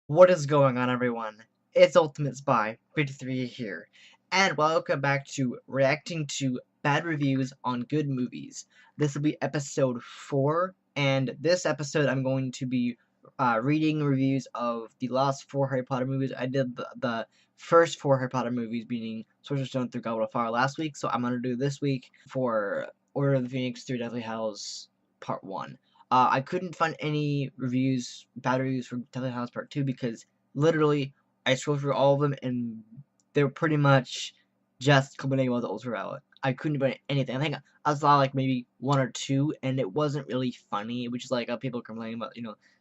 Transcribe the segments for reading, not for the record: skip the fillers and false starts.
What is going on, everyone? It's Ultimate Spy 53 here, and welcome back to reacting to bad reviews on good movies. This will be episode 4, and this episode I'm going to be reading reviews of the last 4 Harry Potter movies. I did the first 4 Harry Potter movies, meaning Sorcerer's Stone through Goblet of Fire last week, so I'm going to do this week for Order of the Phoenix through Deathly Hallows Part 1. I couldn't find any bad reviews for Deathly Hallows Part 2 because literally I scrolled through all of them and they were pretty much just complaining about the ultraviolet. I couldn't find anything. I think I saw like maybe one or two and it wasn't really funny, which is like people complaining about,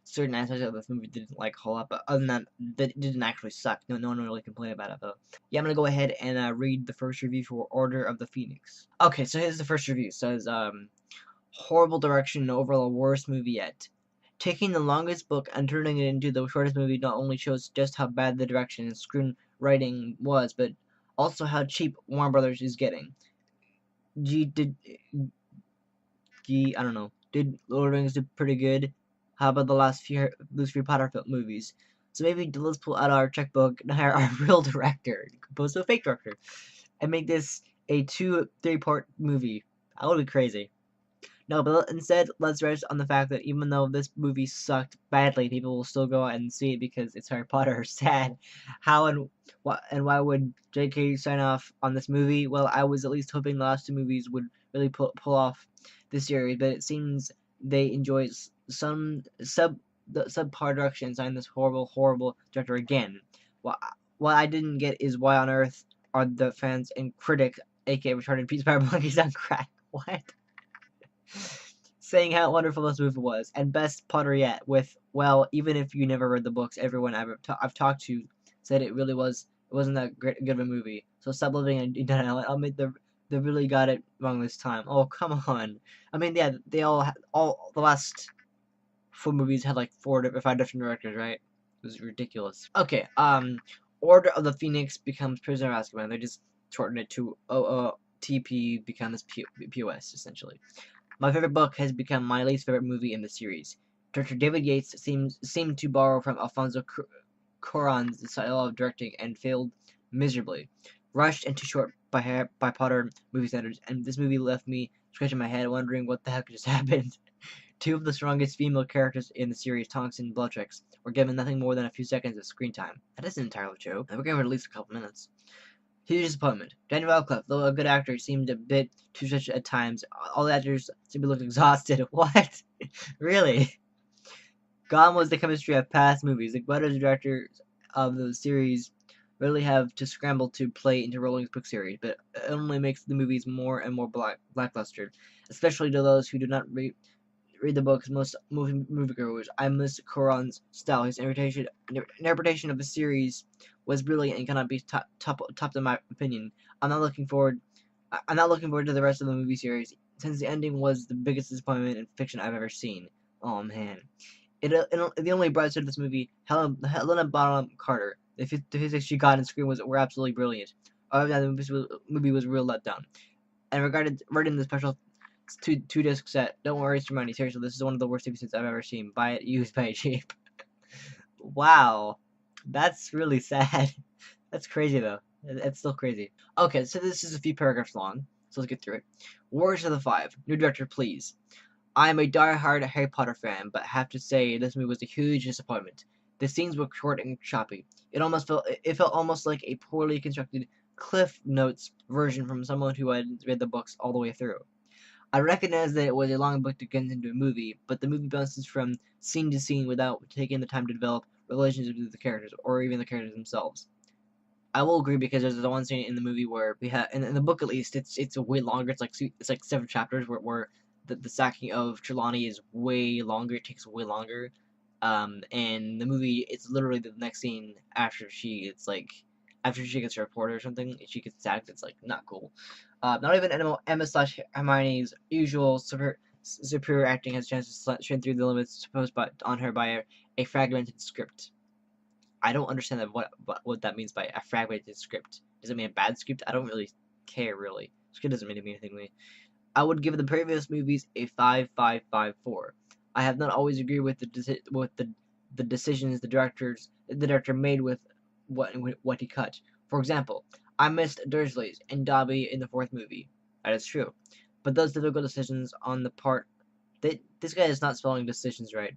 certain aspects of this movie didn't like hold up, but other than that, that didn't actually suck. No one really complained about it though. Yeah, I'm gonna go ahead and read the first review for Order of the Phoenix. Okay, so here's the first review. It says, horrible direction and overall worst movie yet. Taking the longest book and turning it into the shortest movie not only shows just how bad the direction and screenwriting was, but also how cheap Warner Brothers is getting. G did I don't know. Did Lord of the Rings do pretty good? How about the last few those three Potter movies? So maybe let's pull out our checkbook and hire our real director, opposed to a fake director, and make this a 2-3 part movie. That would be crazy. No, but instead, let's rest on the fact that even though this movie sucked badly, people will still go out and see it because it's Harry Potter. Sad. How and why would J.K. sign off on this movie? Well, I was at least hoping the last two movies would really pull off this series, but it seems they enjoy some the subpar direction and signed this horrible director again. What I didn't get is why on earth are the fans and critics, aka retarded Pete's Power Monkeys, on crack? What? Saying how wonderful this movie was, and best Potter yet. With well, even if you never read the books, everyone I've talked to said it really was. It wasn't that good of a movie. So stop living in denial. I'll admit they really got it wrong this time. Oh come on. I mean, yeah, they all the last 4 movies had like 4 or 5 different directors, right? It was ridiculous. Okay, Order of the Phoenix becomes Prisoner of Azkaban. They just shortened it to OOTP, becomes POS essentially. My favorite book has become my least favorite movie in the series. Director David Yates seemed to borrow from Alfonso Cuarón's style of directing and failed miserably. Rushed and too short by Potter movie standards, and this movie left me scratching my head wondering what the heck just happened. Two of the strongest female characters in the series, Tonks and Bellatrix, were given nothing more than a few seconds of screen time. That isn't entirely true. They were given at least a couple minutes. Huge disappointment. Daniel Radcliffe, though a good actor, seemed a bit too stretched at times. All the actors seemed to look exhausted. What? Really? Gone was the chemistry of past movies. The writers and directors of the series really have to scramble to play into Rowling's book series, but it only makes the movies more and more lackluster, especially to those who do not read the books. Most moviegoers. I miss Cuarón's style. His interpretation of the series was brilliant and cannot be topped in my opinion. I'm not looking forward. I'm not looking forward to the rest of the movie series since the ending was the biggest disappointment in fiction I've ever seen. Oh man, the only bright side of this movie, Helena Bonham Carter. The physics she got in Scream were absolutely brilliant. Other than that, the movie was a real letdown. And regarding the special two disc set, don't worry, it's Hermione. Seriously, this is one of the worst TV sets I've ever seen. Buy it used, buy it cheap. Wow, that's really sad. That's crazy though. It's still crazy. Okay, so this is a few paragraphs long, so let's get through it. Warriors of the Five. New director, please. I am a die-hard Harry Potter fan, but have to say this movie was a huge disappointment. The scenes were short and choppy. It felt almost like a poorly constructed Cliff Notes version from someone who had read the books all the way through. I recognize that it was a long book to get into a movie, but the movie bounces from scene to scene without taking the time to develop relationships with the characters, or even the characters themselves. I will agree because there's the one scene in the movie where we have, in the book at least, it's way longer. It's like 7 chapters where the sacking of Trelawney is way longer. It takes way longer. And the movie, it's literally the next scene after she gets her report or something, she gets sacked. It's like not cool. Not even Emma slash Hermione's usual superior acting has a chance to shine through the limits posed on her by a fragmented script. I don't understand what that means by a fragmented script. Does it mean a bad script? I don't really care really. Script doesn't really mean anything to me. I would give the previous movies a 5.554. I have not always agreed with the the decisions the director made with what he cut. For example, I missed Dursleys and Dobby in the fourth movie. That is true, but those difficult decisions on the part this guy is not spelling decisions right.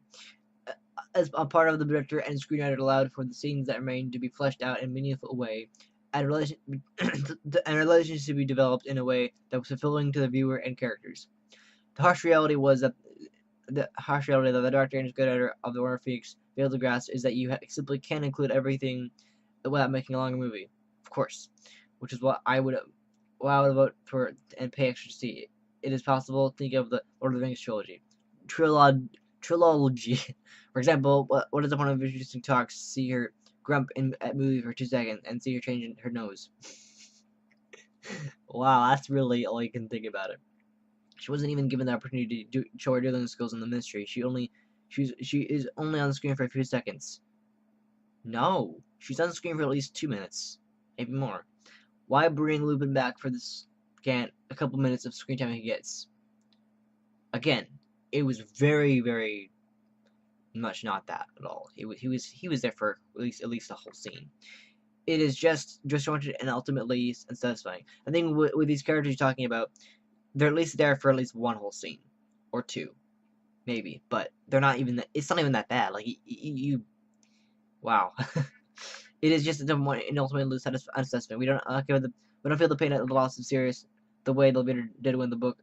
As a part of the director and screenwriter allowed for the scenes that remain to be fleshed out in a meaningful way, and relations to be developed in a way that was fulfilling to the viewer and characters. The harsh reality that the director and screenwriter of the Order of Phoenix failed to grasp is that you simply can't include everything without making a longer movie. Of course, which is what I would vote for and pay extra to see. It is possible to think of the Lord of the Rings trilogy. For example, what is the point of introducing talks? See her grump at movie for 2 seconds and see her changing her nose. Wow, that's really all you can think about it. She wasn't even given the opportunity to show her dealing skills in the mystery. She is only on the screen for a few seconds. No, she's on the screen for at least 2 minutes, maybe more. Why bring Lupin back for this a couple minutes of screen time he gets? Again, it was very, very much not that at all. He was there for at least a whole scene. It is just disjointed and ultimately unsatisfying. I think with these characters you're talking about, they're at least there for at least one whole scene or two, maybe. But they're not even. It's not even that bad. Like wow. It is just an ultimately unsatisfying. We don't feel the pain at the loss of Sirius the way the reader did when the book,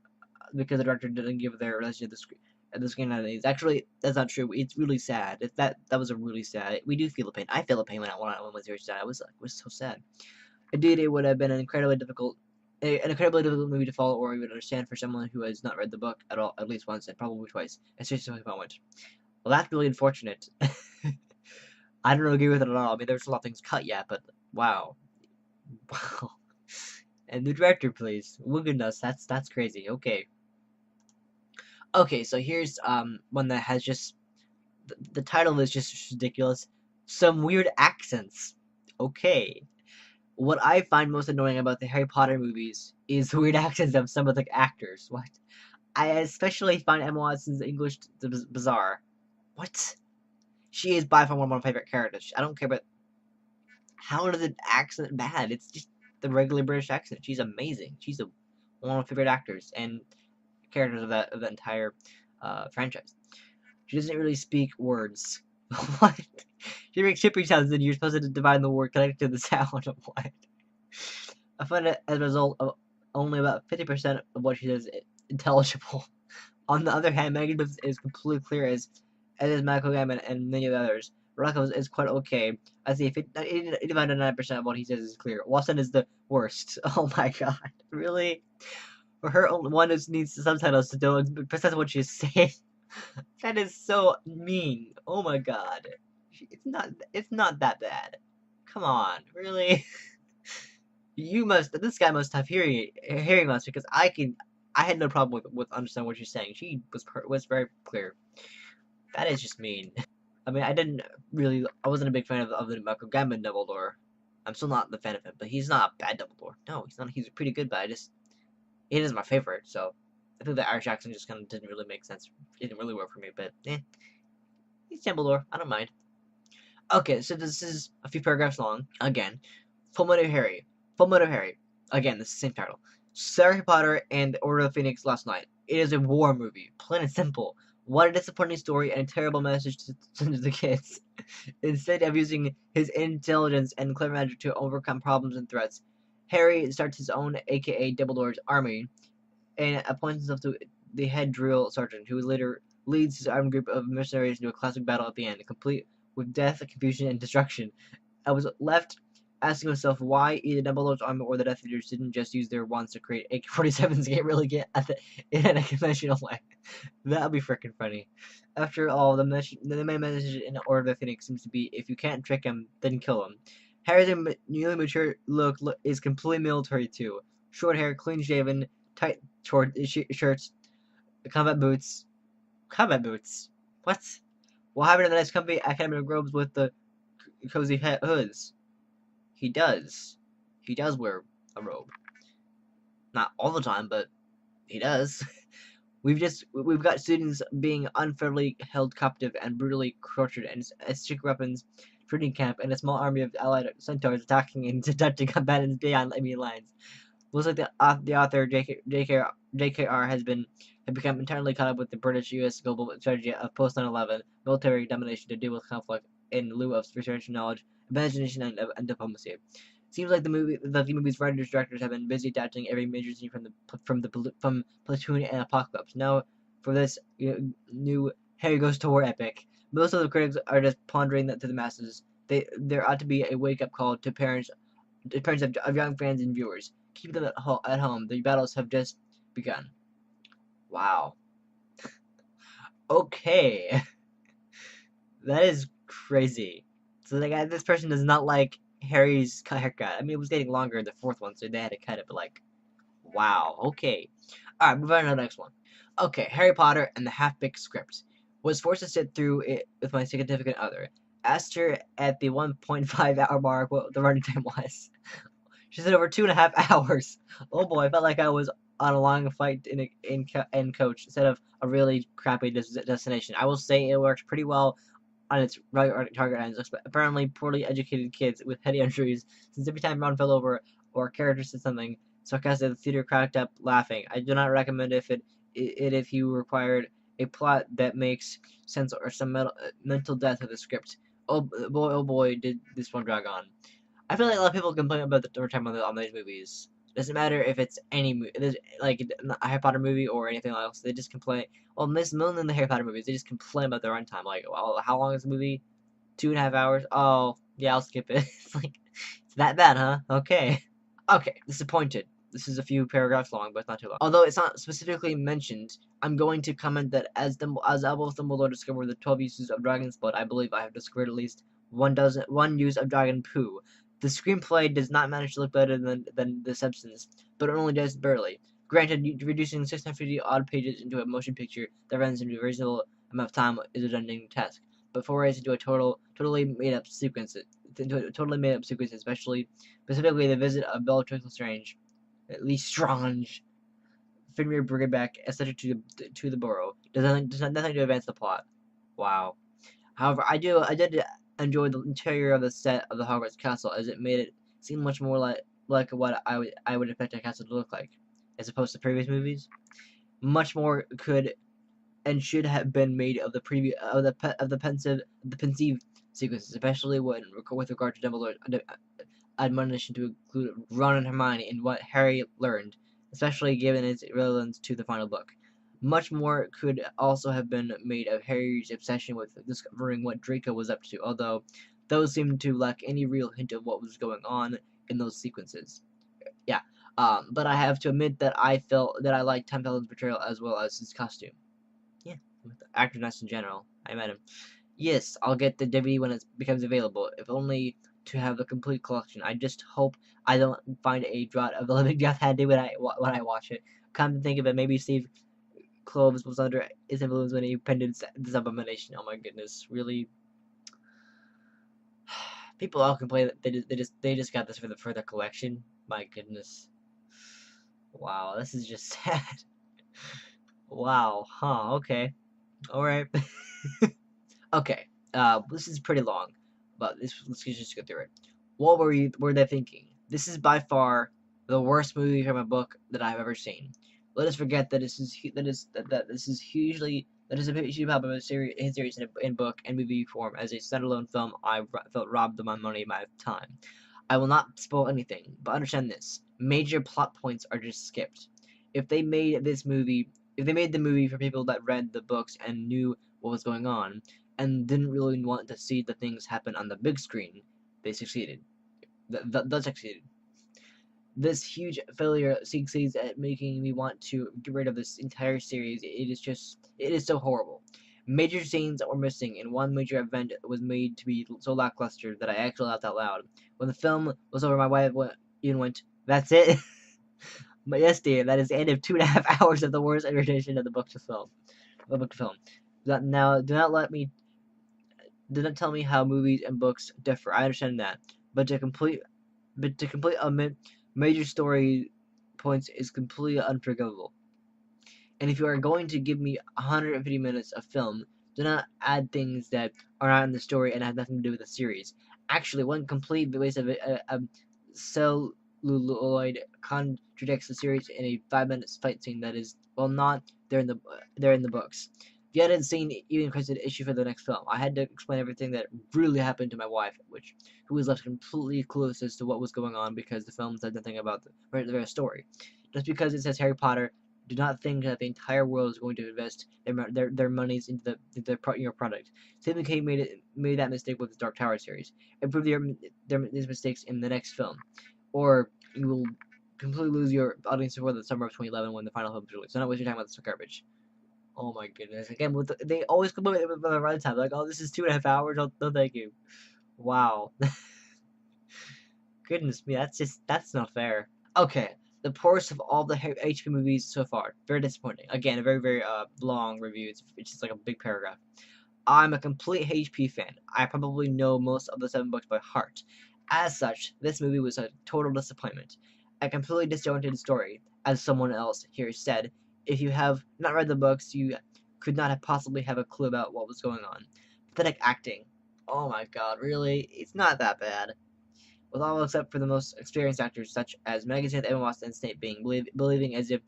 because the director didn't give their relationship the screen nowadays. Actually, that's not true. It's really sad. That was a really sad. We do feel the pain. I feel the pain when Sirius died. It was so sad. Indeed, it would have been an incredibly difficult movie to follow or even understand for someone who has not read the book at all, at least once and probably twice, especially moment. Well, that's really unfortunate. I don't agree with it at all. I mean, there's a lot of things cut yet, but wow. Wow. And the director, please. Oh goodness, that's crazy. Okay. Okay, so here's one that has just the title is just ridiculous. Some weird accents. Okay. What I find most annoying about the Harry Potter movies is the weird accents of some of the actors. What? I especially find Emma Watson's English bizarre. What? She is by far one of my favorite characters. I don't care about how is the accent bad. It's just the regular British accent. She's amazing. She's one of my favorite actors and characters of that entire franchise. She doesn't really speak words. What? She makes shipping sounds and you're supposed to divide the word connected to the sound of what? I find it as a result of only about 50% of what she says intelligible. On the other hand, Megan is completely clear as is Michael Gambon and many of the others. Rocco is quite okay. I see 89% of what he says is clear. Watson is the worst. Oh my god. Really? For her, one just needs the subtitles to know precisely what she's saying. That is so mean. Oh my god. It's not that bad. Come on, really? This guy must have hearing loss because I had no problem with understanding what she's saying. She was very clear. That is just mean. I mean, I wasn't a big fan of the Michael Gambon Dumbledore. I'm still not the fan of him, but he's not a bad Dumbledore. No, he's not. He's pretty good, but he is my favorite. So I think the Irish accent just kind of didn't really make sense. It didn't really work for me, but he's Dumbledore. I don't mind. Okay, so this is a few paragraphs long. Again, Full Metal Harry. Full Metal Harry. Again, this is the same title. Harry Potter and the Order of the Phoenix last night. It is a war movie, plain and simple. What a disappointing story and a terrible message to the kids. Instead of using his intelligence and clever magic to overcome problems and threats, Harry starts his own, aka Dumbledore's army, and appoints himself to the head drill sergeant, who later leads his armed group of mercenaries into a classic battle at the end, complete with death, confusion, and destruction. I was left asking myself why either Dumbledore's army or the Death Eaters didn't just use their wands to create AK-47s and get at in a conventional way. That would be freaking funny. After all, the main message in Order of the Phoenix seems to be, if you can't trick him, then kill him. Harry's newly mature look is completely military too. Short hair, clean shaven, tight shirts, combat boots. Combat boots? What? What happened to the nice comfy academic robes with the cozy hoods? He does. He does wear a robe. Not all the time, but he does. We've got students being unfairly held captive and brutally tortured in a secret weapons training camp, and a small army of allied centaurs attacking and attempting combatants beyond enemy lines. Looks like the author JKR had become entirely caught up with the British-U.S. global strategy of post 9/11 military domination to deal with conflict in lieu of research, knowledge, imagination, and diplomacy. Seems like the movie's writers directors have been busy adapting every major scene from Platoon and Apocalypse. Now, for this new Harry Goes to War epic, most of the critics are just pondering that to the masses. There ought to be a wake up call to parents of young fans and viewers. Keep them at home. The battles have just begun. Wow. Okay. That is crazy. So this person does not like Harry's haircut. I mean, it was getting longer in the fourth one, so they had to cut it. But like, wow. Okay. All right, move on to the next one. Okay, Harry Potter and the Half-Baked Script. Was forced to sit through it with my significant other. Asked her at the 1.5 hour mark what the running time was. She said over 2.5 hours. Oh boy, I felt like I was on a long flight in coach instead of a really crappy destination. I will say it works pretty well on its right target ends. Apparently, poorly educated kids with head injuries, since every time Ron fell over or a character said something sarcastic, the theater cracked up laughing. I do not recommend it if you required a plot that makes sense or some mental depth of the script. Oh boy, did this one drag on. I feel like a lot of people complain about the runtime on these movies. Doesn't matter if it's any movie, like a Harry Potter movie or anything else. They just complain. Well, more than the Harry Potter movies, they just complain about the runtime. Like, well, how long is the movie? 2.5 hours. Oh, yeah, I'll skip it. It's like it's that bad, huh? Okay. Okay, disappointed. This is a few paragraphs long, but it's not too long. Although it's not specifically mentioned, I'm going to comment that as Albus Dumbledore discovered the 12 uses of dragon's blood, I believe I have discovered at least one use of dragon poo. The screenplay does not manage to look better than the substance, but it only does barely. Granted, reducing 650 odd pages into a motion picture that runs into a reasonable amount of time is a daunting task. But forays into a totally made up sequence, specifically the visit of Bellatrix Lestrange, at least Strange, Fenrir Briggerback, etc. to the Burrow, does nothing to advance the plot. Wow. However, I did enjoy the interior of the set of the Hogwarts castle, as it made it seem much more like what I would expect a castle to look like, as opposed to previous movies. Much more could and should have been made of the pensive sequences, especially with regard to Dumbledore's admonition to include Ron and Hermione in what Harry learned, especially given its relevance to the final book. Much more could also have been made of Harry's obsession with discovering what Draco was up to, although those seemed to lack any real hint of what was going on in those sequences. Yeah, but I have to admit that I felt that I liked Tom Felton's portrayal as well as his costume. Yeah, with the actorness in general. I met him. Yes, I'll get the DVD when it becomes available, if only to have the complete collection. I just hope I don't find a draught of the living death handy when I watch it. Come to think of it, maybe Steve Kloves was under his influence when he penned this abomination. Oh my goodness, really? People all complain that they just got this for the collection. My goodness. Wow, this is just sad. Wow, huh? Okay, all right. Okay, this is pretty long, but let's just go through it. What were they thinking? This is by far the worst movie from a book that I've ever seen. Let us forget that this is a hugely popular series in book and movie form. As a standalone film, I felt robbed of my money and my time. I will not spoil anything, but understand this: major plot points are just skipped. If they made the movie for people that read the books and knew what was going on, and didn't really want to see the things happen on the big screen, they succeeded. They succeeded. This huge failure succeeds at making me want to get rid of this entire series. It is so horrible. Major scenes were missing, and one major event was made to be so lackluster that I actually laughed out loud. When the film was over, my wife went, "That's it." But yes, dear, that is the end of 2.5 hours of the worst iteration of the book to film. Now, do not tell me how movies and books differ. I understand that, but to complete omit major story points is completely unforgivable. And if you are going to give me 150 minutes of film, do not add things that are not in the story and have nothing to do with the series. Actually, one complete waste of a celluloid contradicts the series in a 5 minute fight scene that is, well, not there in the books. The edited scene even created an issue for the next film. I had to explain everything that really happened to my wife, who was left completely clueless as to what was going on because the film said nothing about the story. Just because it says Harry Potter, do not think that the entire world is going to invest their monies into your product. Stephen King made that mistake with the Dark Tower series. Improve these mistakes in the next film, or you will completely lose your audience before the summer of 2011 when the final film is released. So not waste your time with this garbage. Oh my goodness! Again, they always come up with the right time. Like, oh, this is 2.5 hours. Oh, no, thank you. Wow. Goodness me, that's not fair. Okay, the poorest of all the HP movies so far. Very disappointing. Again, a very long review. It's just like a big paragraph. I'm a complete HP fan. I probably know most of the 7 books by heart. As such, this movie was a total disappointment. A completely disjointed story, as someone else here said. If you have not read the books, you could not have possibly have a clue about what was going on. Pathetic acting. Oh my god, really? It's not that bad. With all except for the most experienced actors, such as Megan Smith, Emma Watson, and Snape, believing as if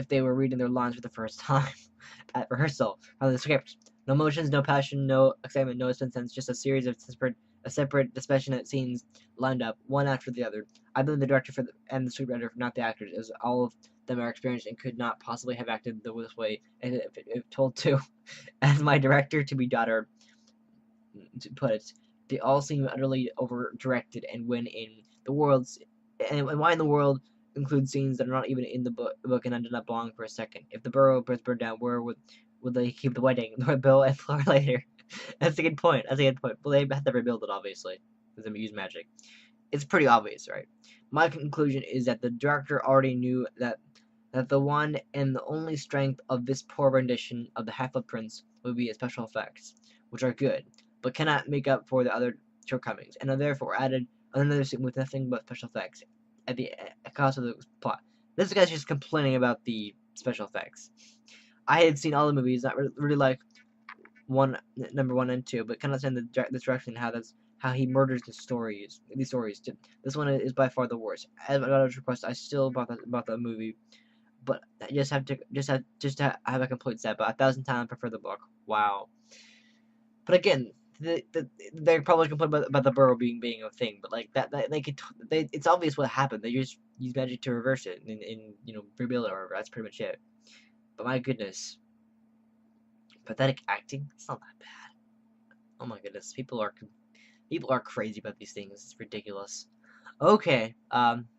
they were reading their lines for the first time at rehearsal from the script. No emotions, no passion, no excitement, no suspense, just a series of separate, dispassionate scenes lined up, one after the other. I blame the director and the scriptwriter, not the actors, as all of them are experienced and could not possibly have acted this way if told to. As my director-to-be daughter put it, they all seem utterly over-directed, and when in the world's and why in the world include scenes that are not even in the book and ended up belong for a second? If the borough was burned down, where would they keep the wedding? Lord Bill and Flora later. That's a good point. That's a good point. Well, they had to rebuild it, obviously, because they use magic. It's pretty obvious, right? My conclusion is that the director already knew that the one and the only strength of this poor rendition of the Half-Blood Prince would be its special effects, which are good, but cannot make up for the other shortcomings, and are therefore added another scene with nothing but special effects at the cost of the plot. This guy's just complaining about the special effects. I had seen all the movies, not really like number 1 and 2, but cannot stand the direction and how he murders these stories. This one is by far the worst. As my daughter's request, I still bought the movie, but I just to have a complete set. But 1,000 times prefer the book. Wow. But again, they're probably complaining about the burrow being a thing, but like that it's obvious what happened. They just use magic to reverse it and rebuild it or whatever. That's pretty much it. But my goodness, pathetic acting. It's not that bad. Oh my goodness, people are crazy about these things. It's ridiculous. Okay,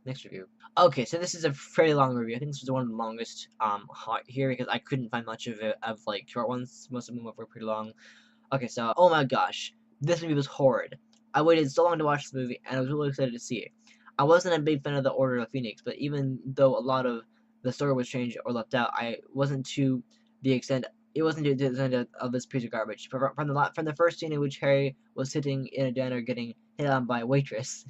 next review. Okay, so this is a fairly long review. I think this was one of the longest here because I couldn't find much of it of like short ones. Most of them were pretty long. Okay, so oh my gosh, this movie was horrid. I waited so long to watch this movie, and I was really excited to see it. I wasn't a big fan of the Order of the Phoenix, but even though a lot of the story was changed or left out, I wasn't to the extent. It wasn't to the extent of this piece of garbage. From the first scene in which Harry was sitting in a diner getting hit on by a waitress,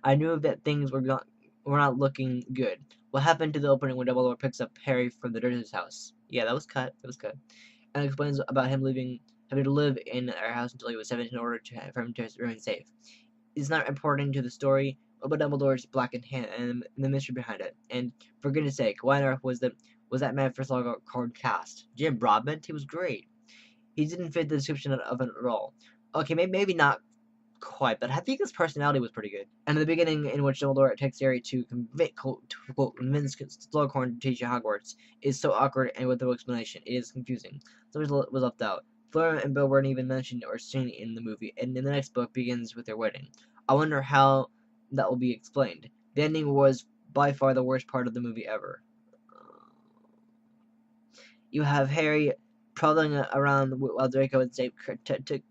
I knew that things were not looking good. What happened to the opening when Dumbledore picks up Harry from the Dursleys' house? Yeah, that was cut. That was cut. And explains about him having to live in our house until he was 17 in order for him to remain safe. It's not important to the story about Dumbledore's blackened hand and the mystery behind it. And for goodness sake, why on earth was that man first called cast? Jim Broadbent? He was great. He didn't fit the description of a role. Okay, maybe not quite, but I think his personality was pretty good. And in the beginning, in which Dumbledore takes Harry to convince Slughorn to teach at Hogwarts, is so awkward and with no explanation. It is confusing. So it was left out. Flora and Bill weren't even mentioned or seen in the movie, and in the next book begins with their wedding. I wonder how that will be explained. The ending was by far the worst part of the movie ever. You have Harry prowling around while Draco and Snape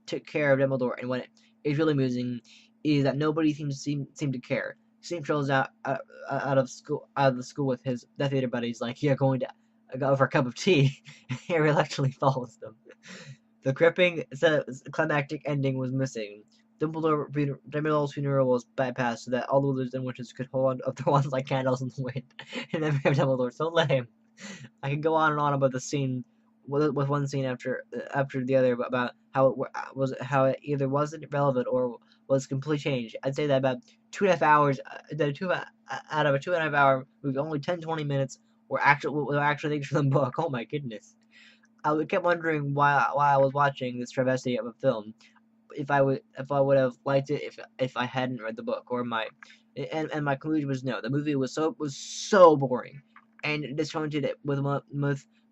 took care of Dumbledore, and what is really amusing is that nobody seemed to care. Snape strolls out of the school with his Death Eater buddies, like you're going to go for a cup of tea. Harry actually follows them. The gripping climactic ending was missing. Dumbledore's funeral was bypassed so that all the wizards and witches could hold on to their wands like candles in the wind. And then we have Dumbledore, so lame. I could go on and on about the scene, with one scene after the other, about how how it either wasn't relevant or was completely changed. I'd say that about 2.5 hours, out of a 2.5 hour movie, only 10-20 minutes were actual things from the book. Oh my goodness! I kept wondering why I was watching this travesty of a film, if I would have liked it if I hadn't read the book, or my conclusion was no. The movie was so boring, and disjointed it with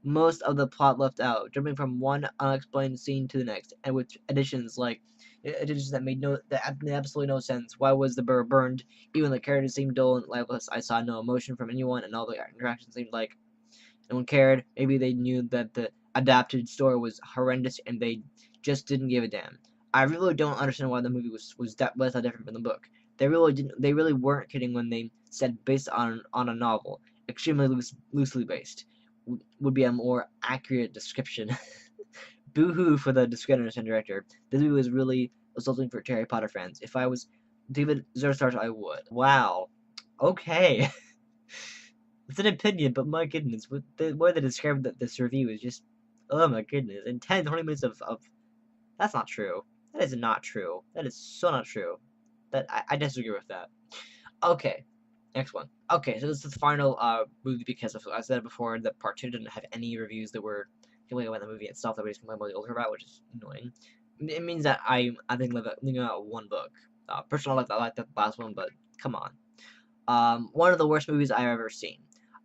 most of the plot left out, jumping from one unexplained scene to the next, and with additions that made absolutely no sense. Why was the burr burned? Even the characters seemed dull and lifeless. I saw no emotion from anyone, and all the interactions seemed like no one cared. Maybe they knew that the adapted story was horrendous and they just didn't give a damn. I really don't understand why the movie was that different from the book. They really didn't. They really weren't kidding when they said based on a novel, extremely loosely based. Would be a more accurate description. Boo-hoo for the screenwriter and director. This movie was really assaulting for Harry Potter fans. If I was David 0 stars, I would. Wow. Okay. It's an opinion, but my goodness, with the way they described this review is just, oh my goodness. And 10-20 minutes of that's not true. That is not true. That is so not true. I disagree with that. Okay, next one. Okay, so this is the final movie because I said before that part 2 didn't have any reviews that were complaining about the movie itself. That we just complained about the ultraviolet, which is annoying. It means that I think leaving out one book. Personally, I like the last one, but come on. One of the worst movies I've ever seen.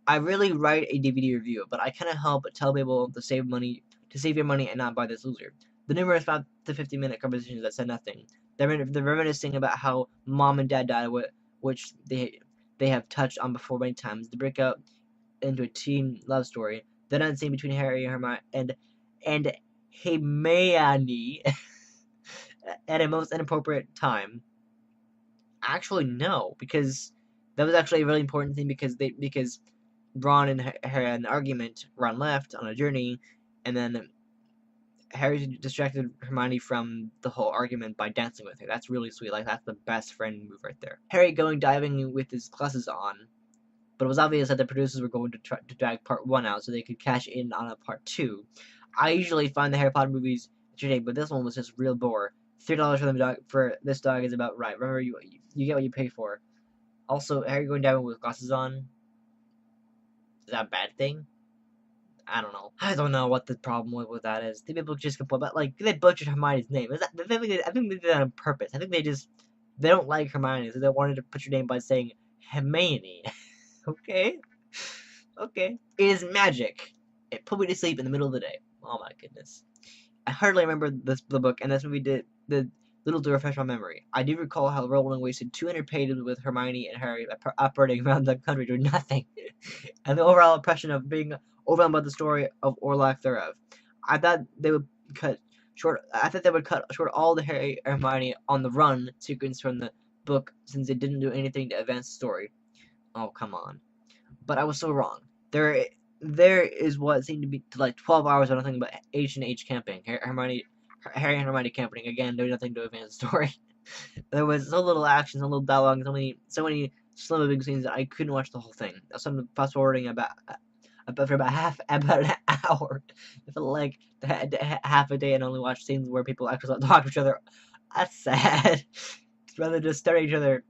I really write a DVD review, but I cannot help but tell people to save your money and not buy this loser. The numerous 5 to 50-minute conversations that said nothing. They're reminiscing about how mom and dad died, which they have touched on before many times. The breakup into a teen love story. The end scene between Harry and Hermione and Hermione at a most inappropriate time. Actually, no, because that was actually a really important thing because Ron and Harry had an argument. Ron left on a journey, and then Harry distracted Hermione from the whole argument by dancing with her. That's really sweet. Like, that's the best friend move right there. Harry going diving with his glasses on, but it was obvious that the producers were going to try to drag part 1 out so they could cash in on a part 2. I usually find the Harry Potter movies entertaining, but this one was just real bore. $3 for this dog is about right. Remember, you get what you pay for. Also, Harry going down with glasses on, is that a bad thing? I don't know. I don't know what the problem with that is. The people just complain about, like, they butchered Hermione's name. I think they did that on purpose. I think they don't like Hermione, so they wanted to put your name by saying Hermione. Okay? Okay. It is magic. It put me to sleep in the middle of the day. Oh my goodness. I hardly remember the book, and this movie did little to refresh my memory. I do recall how Rowling wasted 200 pages with Hermione and Harry operating around the country doing nothing, and the overall impression of being overwhelmed by the story of or lack thereof. I thought they would cut short all the Harry and Hermione on the run sequence from the book, since they didn't do anything to advance the story. Oh, come on. But I was so wrong. There is what seemed to be like 12 hours of nothing but H&H camping. Harry and Hermione camping again, doing nothing to advance the story. There was so little action, so little dialogue, so many slim big scenes that I couldn't watch the whole thing. So I'm fast forwarding for about an hour. I felt like half a day and only watched scenes where people actually talk to each other. That's sad. Rather just stare at each other,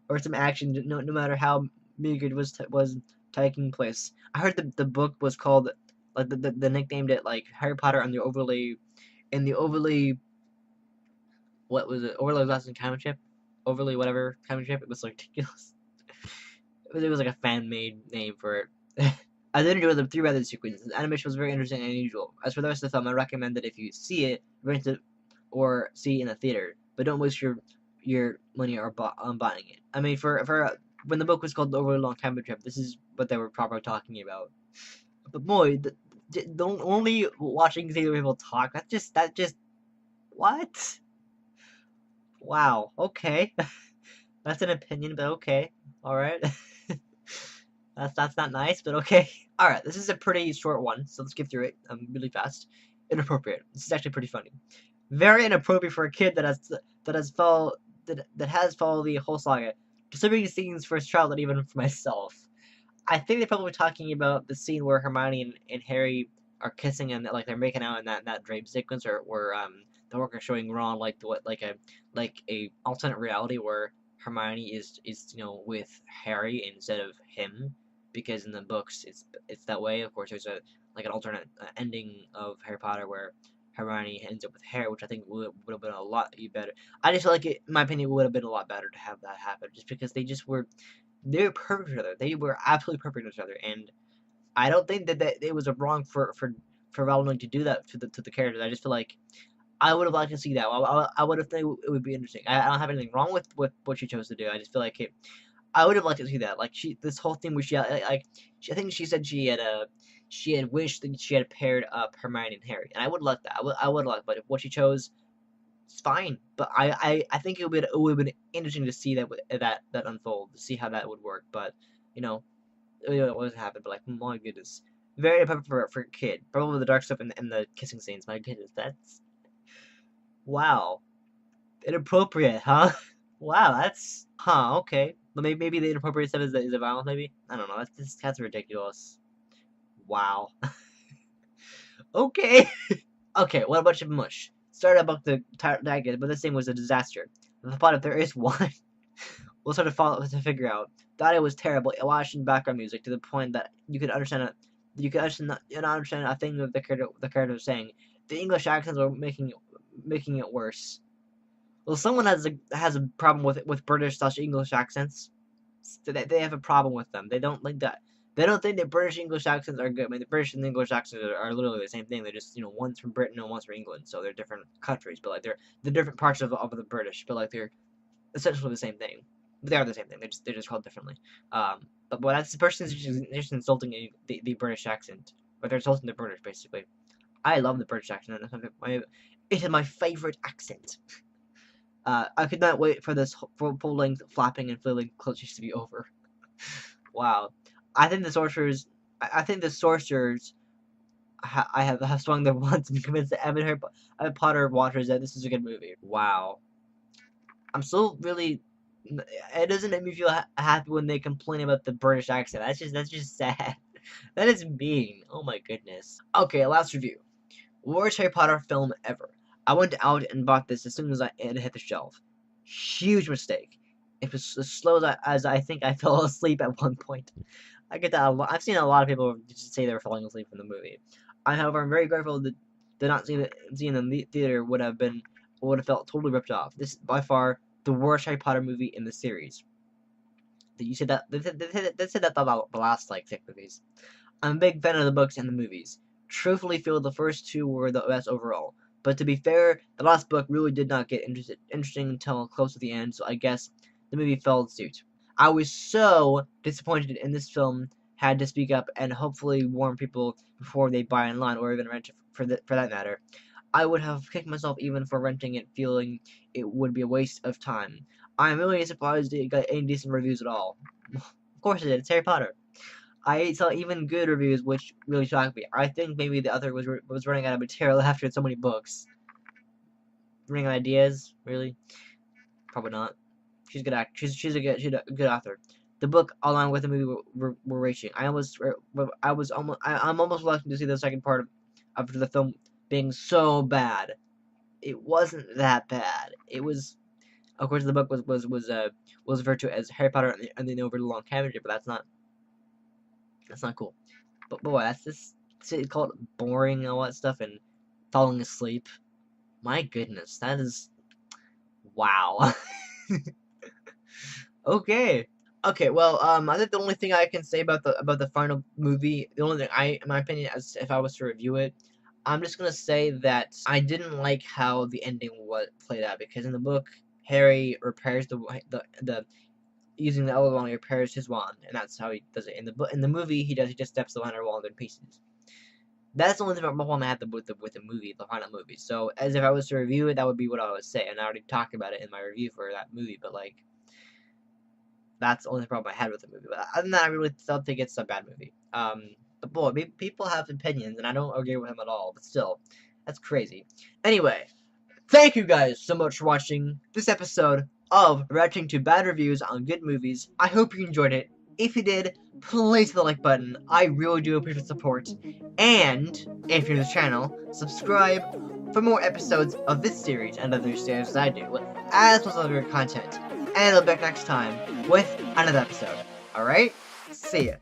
or some action, no matter how meager it was taking place. I heard the book was called, like, the nicknamed it like Harry Potter and the overly what was it, overly lasting championship, overly whatever championship. It was ridiculous. It was like a fan made name for it. I did enjoy the 3 weather sequences. The animation was very interesting and unusual. As for the rest of the film, I recommend that if you see it, rent it or see it in a theater, but don't waste your money on buying it. I mean, for when the book was called The Overly Long Camping Trip, this is what they were probably talking about. But boy, don't only watching other people talk. That just what? Wow. Okay, that's an opinion, but okay. All right. That's not nice, but okay. All right, this is a pretty short one, so let's get through it really fast. Inappropriate. This is actually pretty funny. Very inappropriate for a kid that has followed the whole saga. Disturbing scenes for his child, and even for myself. I think they're probably talking about the scene where Hermione and Harry are kissing and like they're making out in that dream sequence, or where the work is showing Ron like the what like a alternate reality where Hermione is with Harry instead of him, because in the books it's that way. Of course, there's a like an alternate ending of Harry Potter where Hermione ends up with Harry, which I think would have been a lot better. I just feel like it, in my opinion, would have been a lot better to have that happen, just because they were perfect for each other. They were absolutely perfect for each other, and I don't think that it was a wrong for Rowling to do that to the characters. I just feel like I would have liked to see that. I would have think it would be interesting. I don't have anything wrong with what she chose to do. I just feel like I would have liked to see that. Like this whole thing where I think she said she had wished that she had paired up Hermione and Harry, and I would like that. I would like, but if what she chose, it's fine. But I think it would have been interesting to see that unfold, to see how that would work. But you know, it wasn't happen. But like, my goodness, very appropriate for a kid. Probably the dark stuff and the kissing scenes. My goodness, that's wow, inappropriate, huh? Wow, okay. But maybe the inappropriate stuff is the violence. Maybe I don't know. That's ridiculous. Wow. Okay. Okay, what a bunch of mush. Started about the target, but this thing was a disaster. The plot, if there is one, we'll sort of follow to figure out. Thought it was terrible. Watching background music to the point that you could understand it. You could understand a thing that the character was saying. The English accents were making it worse. Well, someone has a problem with British / English accents. They have a problem with them. They don't like that. They don't think that British English accents are good. I mean, the British and the English accents are literally the same thing. They're just one's from Britain and one's from England, so they're different countries. But like they're different parts of the British, but like they're essentially the same thing. But they are the same thing. They're just called differently. But that's the person's just insulting the British accent, or they're insulting the British basically. I love the British accent. It is my favorite accent. I could not wait for this full length flapping and flailing clutches to be over. Wow. I think the sorcerers. I think the sorcerers. I have swung their wands and convinced the Harry Potter watchers that this is a good movie. Wow. I'm still really. It doesn't make me feel happy when they complain about the British accent. That's just sad. That is mean. Oh my goodness. Okay, last review. Worst Harry Potter film ever. I went out and bought this as soon as it hit the shelf. Huge mistake. It was as slow as I think I fell asleep at one point. I get that a lot. I've seen a lot of people just say they were falling asleep in the movie. However, I'm very grateful that not seeing it in the theater would have felt totally ripped off. This is by far the worst Harry Potter movie in the series. You said that they said that about the last like 6 movies. I'm a big fan of the books and the movies. Truthfully feel the first 2 were the best overall. But to be fair, the last book really did not get interesting until close to the end, so I guess the movie followed suit. I was so disappointed in this film, had to speak up and hopefully warn people before they buy online or even rent it for that matter. I would have kicked myself even for renting it, feeling it would be a waste of time. I'm really surprised it got any decent reviews at all. Of course it did, it's Harry Potter. I saw even good reviews, which really shocked me. I think maybe the author was running out of material after so many books. Running out of ideas, really? Probably not. She's a good act. She's a good author. The book, along with the movie, were reaching. I'm almost reluctant to see the second part of the film being so bad. It wasn't that bad. It was, of course, the book was referred to as Harry Potter and the Overly Long Cabin, but that's not cool. But boy, that's just it's called boring and all that stuff and falling asleep. My goodness, that is wow. Okay. Okay, well, I think the only thing I can say about the final movie, the only thing in my opinion, as if I was to review it, I'm just gonna say that I didn't like how the ending played out, because in the book, Harry repairs the using the other wand, he repairs his wand, and that's how he does it. In the movie, he just steps the wand in pieces. That's the only problem I had with the movie, the final movie. So, as if I was to review it, that would be what I would say, and I already talked about it in my review for that movie. But like, that's the only problem I had with the movie. But other than that, I really don't think it's a bad movie. But boy, people have opinions, and I don't agree with them at all. But still, that's crazy. Anyway, thank you guys so much for watching this episode of reacting to bad reviews on good movies. I hope you enjoyed it. If you did, please hit the like button. I really do appreciate support. And if you're new to the channel, subscribe for more episodes of this series and other series I do, as well as other content. And I'll be back next time with another episode. Alright? See ya.